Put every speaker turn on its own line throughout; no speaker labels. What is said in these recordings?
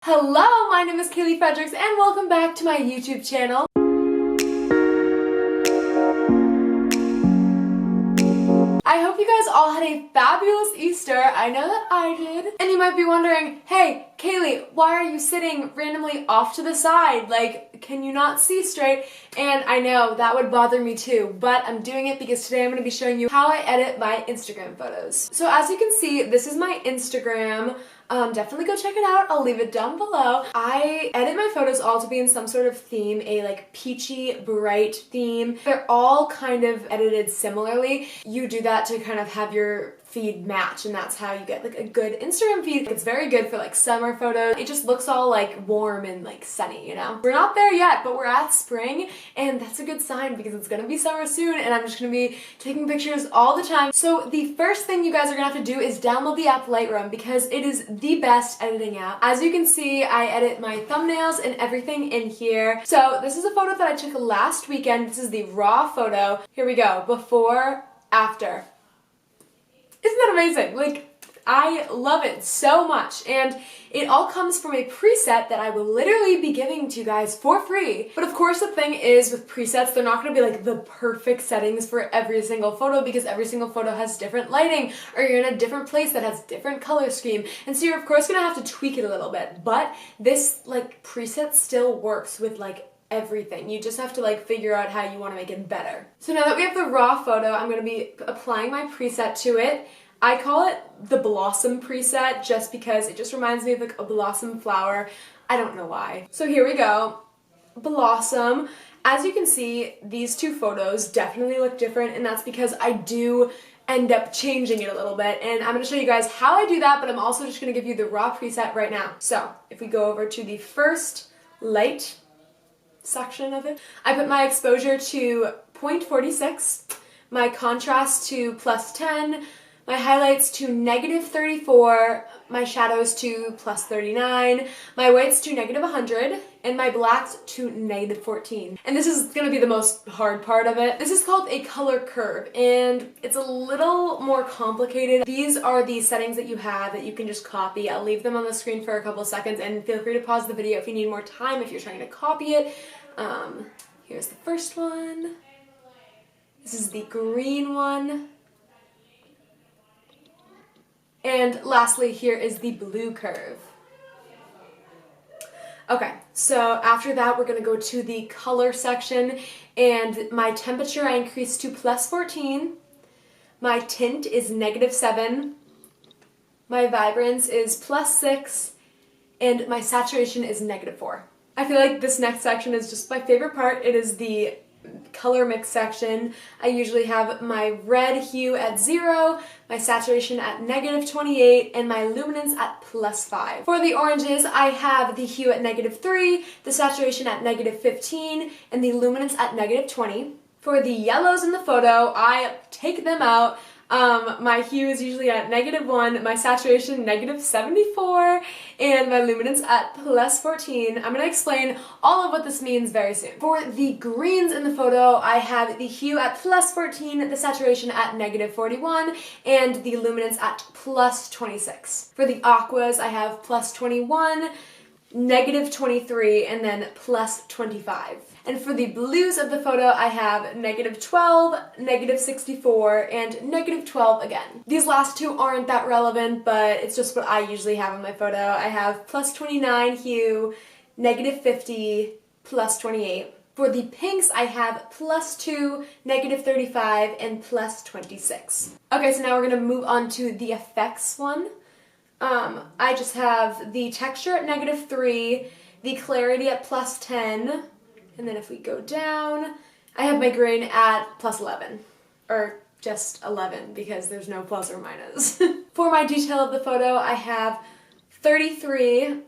Hello, my name is Kayley Fredericks and welcome back to my YouTube channel. I hope you guys all had a fabulous Easter. I know that I did. And you might be wondering, hey, Kayley, why are you sitting randomly off to the side? Like, can you not see straight? And I know that would bother me too, but I'm doing it because today I'm going to be showing you how I edit my Instagram photos. So as you can see, this is my Instagram. Definitely go check it out. I'll leave it down below. I edit my photos all to be in some sort of theme, a like peachy, bright theme. They're all kind of edited similarly. You do that to kind of have your feed match, and that's how you get like a good Instagram feed. It's very good for like summer photos. It just looks all like warm and like sunny, you know? We're not there yet, but we're at spring, and that's a good sign because it's gonna be summer soon and I'm just gonna be taking pictures all the time. So the first thing you guys are gonna have to do is download the app Lightroom because it is the best editing app. As you can see, I edit my thumbnails and everything in here. So this is a photo that I took last weekend. This is the raw photo. Here we go, before, after. Isn't that amazing? Like, I love it so much, and it all comes from a preset that I will literally be giving to you guys for free. But of course the thing is with presets, they're not going to be like the perfect settings for every single photo because every single photo has different lighting, or you're in a different place that has different color scheme, and so you're of course going to have to tweak it a little bit. But this like preset still works with like everything. You just have to like figure out how you want to make it better. So now that we have the raw photo, I'm going to be applying my preset to it. I call it the blossom preset just because it just reminds me of like a blossom flower. I don't know why. So here we go. Blossom. As you can see, these two photos definitely look different, and that's because I do end up changing it a little bit, and I'm going to show you guys how I do that, but I'm also just going to give you the raw preset right now. So if we go over to the first light section of it, I put my exposure to 0.46, my contrast to +10, my highlights to -34, my shadows to +39, my whites to -100, and my blacks to -14. And this is going to be the most hard part of it. This is called a color curve, and it's a little more complicated. These are the settings that you have that you can just copy. I'll leave them on the screen for a couple seconds, and feel free to pause the video if you need more time, if you're trying to copy it. Here's the first one. This is the green one. And lastly, here is the blue curve. Okay, so after that, we're gonna go to the color section, and my temperature I increased to +14. My tint is -7. My vibrance is +6, and my saturation is -4. I feel like this next section is just my favorite part. It is the color mix section. I usually have my red hue at 0, my saturation at -28, and my luminance at +5. For the oranges, I have the hue at -3, the saturation at -15, and the luminance at -20. For the yellows in the photo, I take them out. My hue is usually at -1, my saturation -74, and my luminance at +14. I'm going to explain all of what this means very soon. For the greens in the photo, I have the hue at +14, the saturation at -41, and the luminance at +26. For the aquas, I have +21, -23, and then +25. And for the blues of the photo, I have -12, -64, and -12 again. These last two aren't that relevant, but it's just what I usually have in my photo. I have +29 hue, -50, +28. For the pinks, I have +2, -35, and +26. Okay, so now we're gonna move on to the effects one. I just have the texture at -3, the clarity at +10, and then if we go down, I have my grain at +11, or just 11 because there's no plus or minus. For my detail of the photo, I have 33,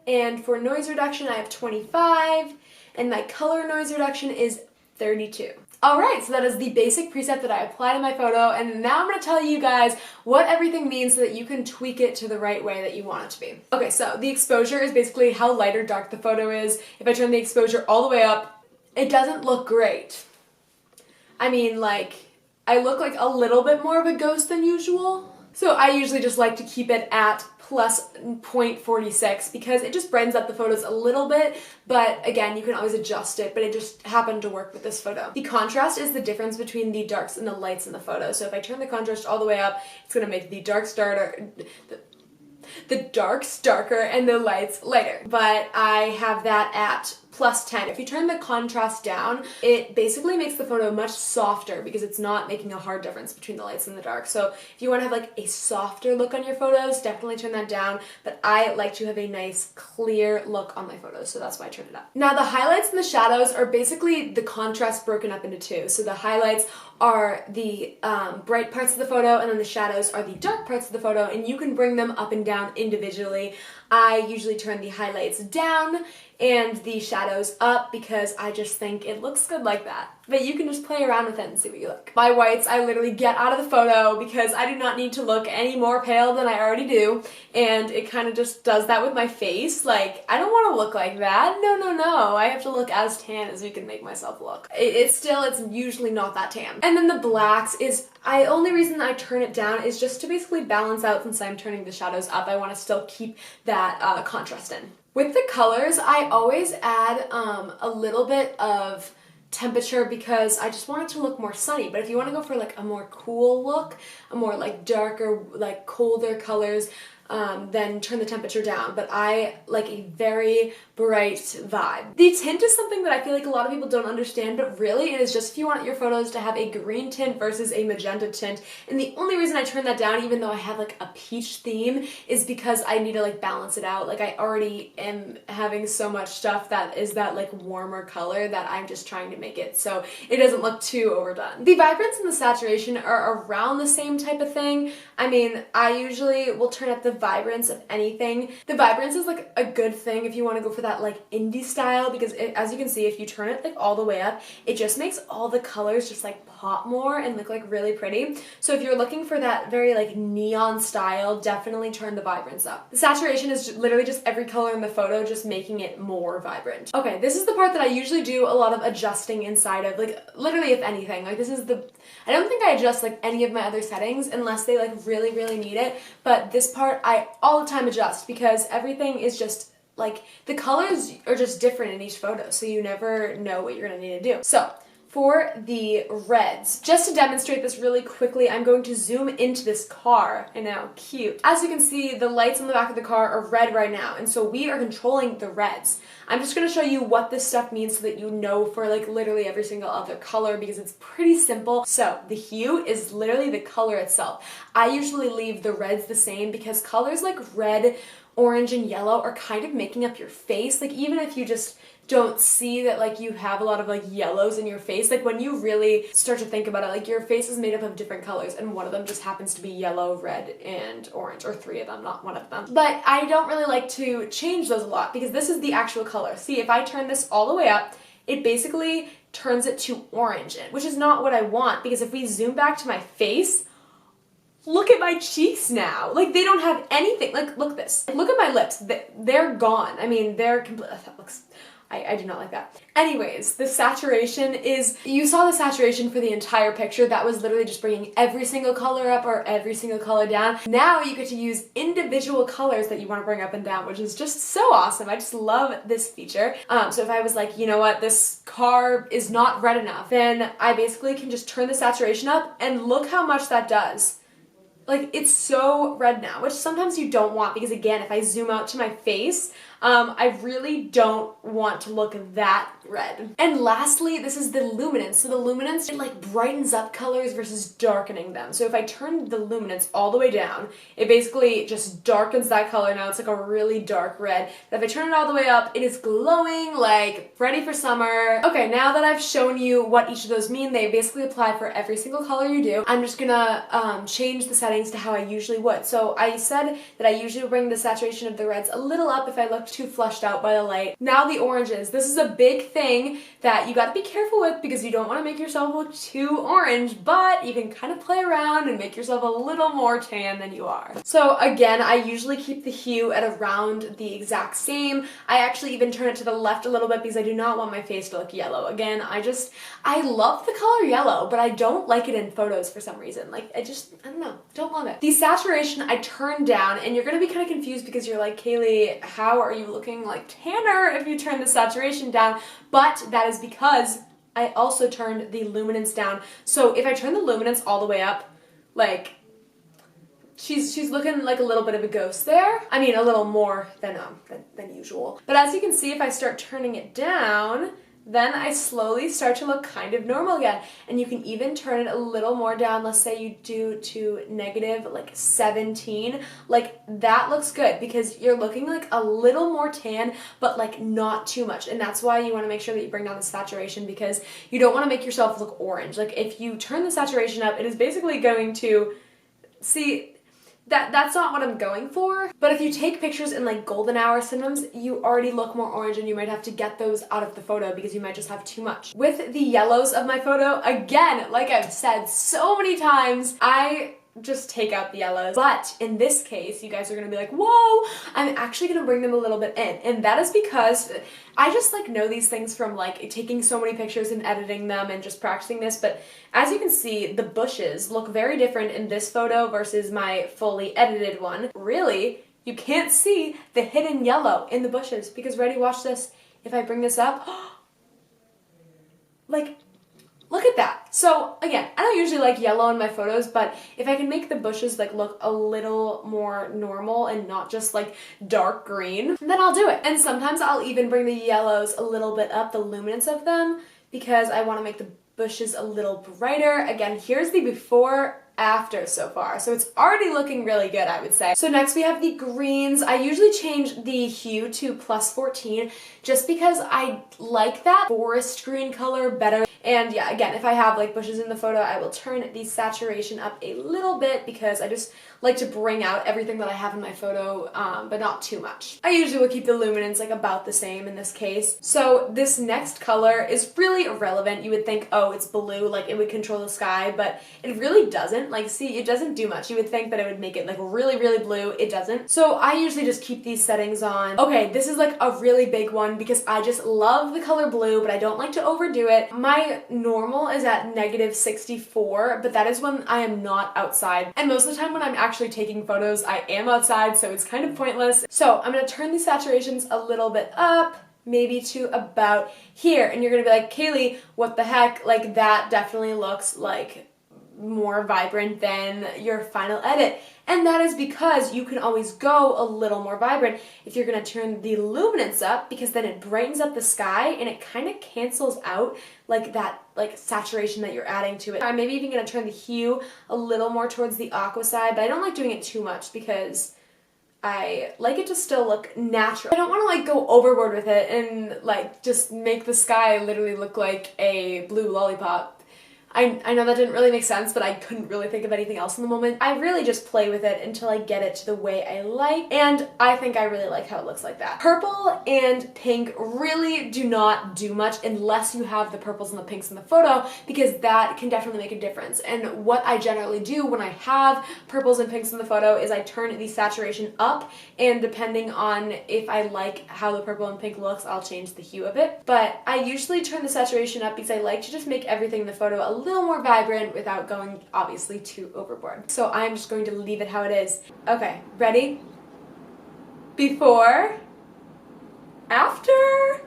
and for noise reduction, I have 25, and my color noise reduction is 32. Alright, so that is the basic preset that I apply to my photo, and now I'm going to tell you guys what everything means so that you can tweak it to the right way that you want it to be. Okay, so the exposure is basically how light or dark the photo is. If I turn the exposure all the way up, it doesn't look great. I mean, like, I look like a little bit more of a ghost than usual. So I usually just like to keep it at plus 0.46 because it just brightens up the photos a little bit, but again, you can always adjust it, but it just happened to work with this photo. The contrast is the difference between the darks and the lights in the photo. So if I turn the contrast all the way up, it's gonna make the darks darker and the lights lighter. But I have that at plus 10. If you turn the contrast down, it basically makes the photo much softer because it's not making a hard difference between the lights and the dark. So if you want to have like a softer look on your photos, definitely turn that down. But I like to have a nice clear look on my photos, so that's why I turned it up. Now the highlights and the shadows are basically the contrast broken up into two. So the highlights are the bright parts of the photo, and then the shadows are the dark parts of the photo, and you can bring them up and down individually. I usually turn the highlights down and the shadows up because I just think it looks good like that. But you can just play around with it and see what you look. My whites I literally get out of the photo because I do not need to look any more pale than I already do, and it kind of just does that with my face. Like, I don't want to look like that. No. I have to look as tan as we can make myself look. It's usually not that tan. And then the blacks is, only reason I turn it down is just to basically balance out since I'm turning the shadows up. I want to still keep that contrast in. With the colors, I always add a little bit of temperature because I just want it to look more sunny. But if you want to go for like a more cool look, a more like darker, like colder colors, then turn the temperature down. But I like a very bright vibe. The tint is something that I feel like a lot of people don't understand, but really it is just if you want your photos to have a green tint versus a magenta tint. And the only reason I turn that down, even though I have like a peach theme, is because I need to like balance it out. Like I already am having so much stuff that is that like warmer color that I'm just trying to make it so it doesn't look too overdone. The vibrance and the saturation are around the same type of thing. I mean, I usually will turn up the vibrance of anything. The vibrance is like a good thing if you want to go for that like indie style because as you can see, if you turn it like all the way up, it just makes all the colors just like pop more and look like really pretty. So if you're looking for that very like neon style, definitely turn the vibrance up. The saturation is literally just every color in the photo, just making it more vibrant. Okay, this is the part that I usually do a lot of adjusting inside of, like literally if anything. Like this is I don't think I adjust like any of my other settings unless they like really need it, but this part I all the time adjust because everything is just like the colors are just different in each photo, so you never know what you're gonna need to do. So for the reds, just to demonstrate this really quickly, I'm going to zoom into this car. I know, cute. As you can see, the lights on the back of the car are red right now, and so we are controlling the reds. I'm just going to show you what this stuff means so that you know for like literally every single other color because it's pretty simple. So the hue is literally the color itself. I usually leave the reds the same because colors like red, orange, and yellow are kind of making up your face. Like even if you just don't see that like you have a lot of like yellows in your face, like when you really start to think about it, like your face is made up of different colors and one of them just happens to be yellow, red, and orange, or three of them, not one of them. But I don't really like to change those a lot because this is the actual color. See, if I turn this all the way up, it basically turns it to orange, which is not what I want because if we zoom back to my face, look at my cheeks now. Like they don't have anything. Like look at this. Look at my lips. They're gone. I mean, they're complete. That looks. I do not like that. Anyways, the saturation is, you saw the saturation for the entire picture. That was literally just bringing every single color up or every single color down. Now you get to use individual colors that you want to bring up and down, which is just so awesome. I just love this feature. So if I was like, you know what, this car is not red enough, then I basically can just turn the saturation up and look how much that does. Like, it's so red now, which sometimes you don't want because, again, if I zoom out to my face, I really don't want to look that red. And lastly, this is the luminance. So the luminance, it like brightens up colors versus darkening them. So if I turn the luminance all the way down, it basically just darkens that color. Now it's like a really dark red. But if I turn it all the way up, it is glowing, like ready for summer. Okay, now that I've shown you what each of those mean, they basically apply for every single color you do. I'm just gonna change the settings to how I usually would. So I said that I usually bring the saturation of the reds a little up if I looked too flushed out by the light. Now the oranges. This is a big thing that you gotta be careful with because you don't want to make yourself look too orange, but you can kind of play around and make yourself a little more tan than you are. So again, I usually keep the hue at around the exact same. I actually even turn it to the left a little bit because I do not want my face to look yellow. Again, I love the color yellow, but I don't like it in photos for some reason. Like, I don't know. Don't don't love it. The saturation I turned down, and you're gonna be kind of confused because you're like, Kayley, how are you looking like tanner if you turn the saturation down? But that is because I also turned the luminance down. So if I turn the luminance all the way up, like, she's looking like a little bit of a ghost there. I mean, a little more than usual. But as you can see, if I start turning it down, then I slowly start to look kind of normal again. And you can even turn it a little more down. Let's say you do to negative like 17. Like, that looks good because you're looking like a little more tan, but like not too much. And that's why you want to make sure that you bring down the saturation, because you don't want to make yourself look orange. Like, if you turn the saturation up, it is basically going to, see, that's not what I'm going for. But if you take pictures in like golden hour, sometimes you already look more orange and you might have to get those out of the photo because you might just have too much. With the yellows of my photo, again, like I've said so many times, I just take out the yellows. But in this case, you guys are gonna be like, whoa, I'm actually gonna bring them a little bit in. And that is because I just like know these things from like taking so many pictures and editing them and just practicing this. But as you can see, the bushes look very different in this photo versus my fully edited one. Really, you can't see the hidden yellow in the bushes because, ready, watch this. If I bring this up, like, look at that. So again, I don't usually like yellow in my photos, but if I can make the bushes like look a little more normal and not just like dark green, then I'll do it. And sometimes I'll even bring the yellows a little bit up, the luminance of them, because I want to make the bushes a little brighter. Again, here's the before after so far. So it's already looking really good, I would say. So next we have the greens. I usually change the hue to +14 just because I like that forest green color better. And yeah, again, if I have like bushes in the photo, I will turn the saturation up a little bit because I just like to bring out everything that I have in my photo, but not too much. I usually will keep the luminance like about the same in this case. So this next color is really irrelevant. You would think, oh, it's blue, like it would control the sky, but it really doesn't. Like, see, it doesn't do much. You would think that it would make it like really, really blue. It doesn't. So I usually just keep these settings on. Okay, this is like a really big one because I just love the color blue, but I don't like to overdo it. My normal is at -64, but that is when I am not outside. And most of the time when I'm actually taking photos, I am outside, so it's kind of pointless. So I'm gonna turn these saturations a little bit up, maybe to about here. And you're gonna be like, Kayley, what the heck? Like, that definitely looks like more vibrant than your final edit. And that is because you can always go a little more vibrant if you're gonna turn the luminance up, because then it brightens up the sky and it kind of cancels out like that like saturation that you're adding to it. I'm maybe even gonna turn the hue a little more towards the aqua side, but I don't like doing it too much because I like it to still look natural. I don't want to like go overboard with it and like just make the sky literally look like a blue lollipop. I know that didn't really make sense, but I couldn't really think of anything else in the moment. I really just play with it until I get it to the way I like, and I think I really like how it looks like that. Purple and pink really do not do much unless you have the purples and the pinks in the photo, because that can definitely make a difference. And what I generally do when I have purples and pinks in the photo is I turn the saturation up, and depending on if I like how the purple and pink looks, I'll change the hue of it. But I usually turn the saturation up because I like to just make everything in the photo a little more vibrant without going obviously too overboard. So I'm just going to leave it how it is. Okay, ready? Before, after,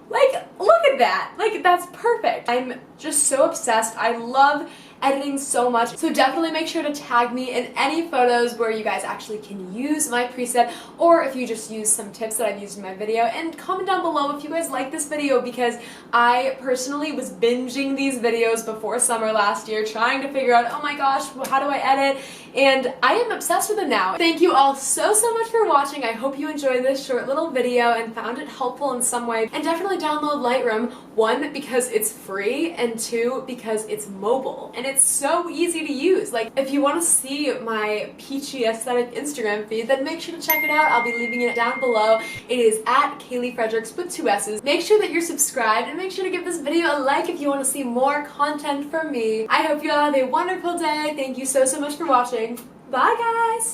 like, look at that. Like, that's perfect. I'm just so obsessed. I love editing so much. So definitely make sure to tag me in any photos where you guys actually can use my preset, or if you just use some tips that I've used in my video, and comment down below if you guys like this video, because I personally was binging these videos before summer last year trying to figure out, oh my gosh, how do I edit? And I am obsessed with them now. Thank you all so much for watching. I hope you enjoyed this short little video and found it helpful in some way. And definitely download Lightroom, 1, because it's free, and 2, because it's mobile. And it's so easy to use. Like, if you want to see my peachy aesthetic Instagram feed, then make sure to check it out. I'll be leaving it down below. It is at Kayley Fredericks with 2 S's. Make sure that you're subscribed, and make sure to give this video a like if you want to see more content from me. I hope you all have a wonderful day. Thank you so much for watching. Bye, guys!